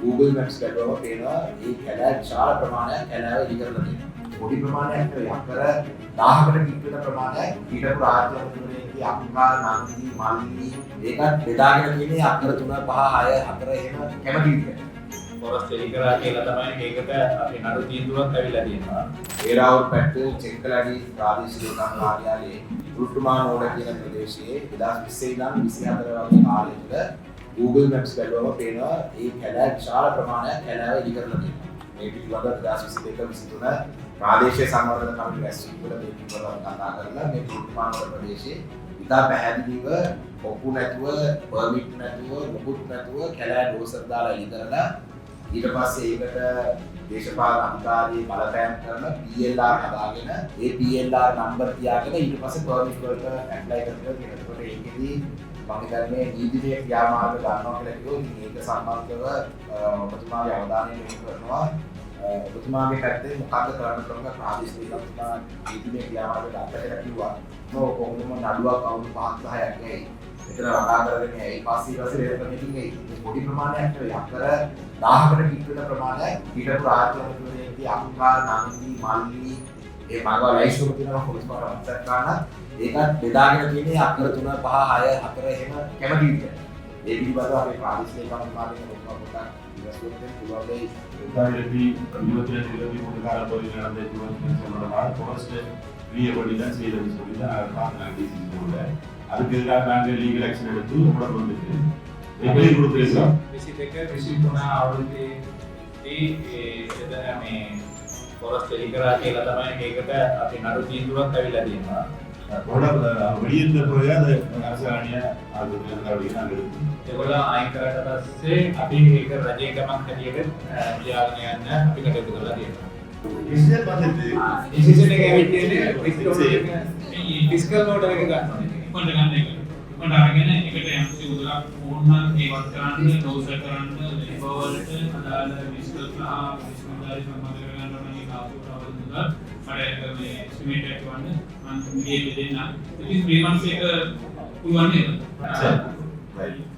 Google Maps බැලුවම පේනවා මේ කැලෑ විශාල ප්‍රමාණයක් කැලෑව ඉදි කරලා තියෙනවා. පොඩි ප්‍රමාණයක් නෙවෙයි අක්කර 1000කට කිට් වෙන ප්‍රමාණයක් ඊටපු රාජ්‍ය අධිපතිතුමනි අක්කා නන්දි මල්ලි ඒකත් බෙදාගෙන තියෙන්නේ අක්කර 3 5 6 4 එහෙම කැමති විදිහට. පොරස් එලිකරා කියලා තමයි මේකට අපි නඩු තීන්දුවක් ඇවිල්ලා තියෙනවා. ඒරාවුල් පැත්තේ චෙක්කලඩි ප්‍රාදේශීය ලේකම් කාර්යාලයේ රුට්ටුමානෝඩ කියන ප්‍රදේශයේ 2020 ඉඳන් 24 වගේ කාලය තුළ Google Maps බැලුවම පේනවා මේ කැලෑ විශාල ප්‍රමාණයක් කැලෑව ඉදි කරලා තියෙනවා. මේ පිළිබඳව 2022 23 ප්‍රාදේශීය සංවර්ධන කමිටුව ඇස්වික් වල මේ පිළිබඳව කතා කරලා මේ රුට්ටුමානෝඩ ප්‍රදේශයේ ඉතා පැහැදිලිව ඔප්පු නැතුව පර්මිට් නැතුව මොකුත් නැතුව කැලෑ ඩෝසර් දාලා ඉදි කරලා ඊට පස්සේ ඒකට දේශපාලන අධිකාරියේ බලපෑම් කරන PLR හදාගෙන ඒ PLR නම්බර් තියාගෙන ඊට පස්සේ පර්මිට් වලට ඇප්ලයි කරනවා කියන එතකොට ඒකෙදි මම හිතන්නේ නීතිමය ක්‍රියාමාර්ග ගන්නවා කියලා කිව්වොත් මේක සම්බන්ධව ඔබතුමාගේ අවධානය යොමු කරනවා ඔබතුමාගේ පැත්තේ මොකක්ද කරන්න පුළුවන් ප්‍රාදේශීය ලක්ෂණ නීතිමය ක්‍රියාමාර්ග අත්හැරලා කිව්වා කොහොමද නඩුවක් අවුරුදු 5-10ක් ඇයි මෙතන වඩා කරගෙන ඒ පස්සේ රේකමකින් ඒ පොඩි ප්‍රමාණයක් නෙවෙයි අක්කර 1000කට කිට් වෙන ප්‍රමාණයක් ඊටපු රාජ්‍ය අධිපතිතුමනි අක්කා නන්දි මල්ලි ඒ මාගව ලයිස්ට් එකේ තියෙනවා පොලිස් පාර වත්සක් ගන්න ඒකත් බෙදාගෙන තියෙන්නේ අක්කර 3 5 6 4 එහෙම කැමති විදිහට ඒ පිළිබඳව අපේ ප්‍රාදේශීය ලේකම් විභාගයේ පොතක් ඉවසුවෙන් පුළුවන් වෙයි Entirely இருபத்தி மூணு காலப்பகுதியில் நடந்த இருபத்தி சொல்லலாம் ஃபர்ஸ்ட் ரீஎபடிதான் செய்யறது சொல்லி தான் டிசிசி அதுக்கு எதிராக நாங்கள் லீகல் ஆக்ஷன் எடுத்து உடம்பு வந்துட்டு எப்படி கொடுத்துருக்கோம் විසිතක 23 අවුරුද්දේ මේ පොරස් එලිකරා කියලා තමයි මේකට අපි නඩු තීන්දුවක් ඇවිල්ලා තියෙනවා. வெளியிருந்த பிறகு அது அரசாணிய அது நடவடிக்கை நாங்கள் எடுத்தோம். ඒගොල්ලෝ අයින් කරාට පස්සේ අපි ඒක රජයකමක් හැටියට ලියාගෙන යන්න අපි කටයුතු කරලා තියෙනවා. டிசிஷன் வந்துட்டு ඩිසිෂන් එක ඇවිත් ෆිස්කල් ඕඩර් එක ගන්නවා. කොට ගන්න එක. කොට අරගෙන එකට යම්කිසි උදලක් ඕන නම් ඒවත් කරන්න, ඩෝසර් කරන්න, ලේබර් වලට අදාළ ෆිස්කල් විශ්වවිද්‍යාලය සම්බන්ධ කරගන්න ඕන මේ කාපුවට අවුරුද්දක් මට මේ එස්ටිමේට් එකක් වන්න මම මේ දෙන්න. ඉතින් 3 months එක පුළුවන් නේද? right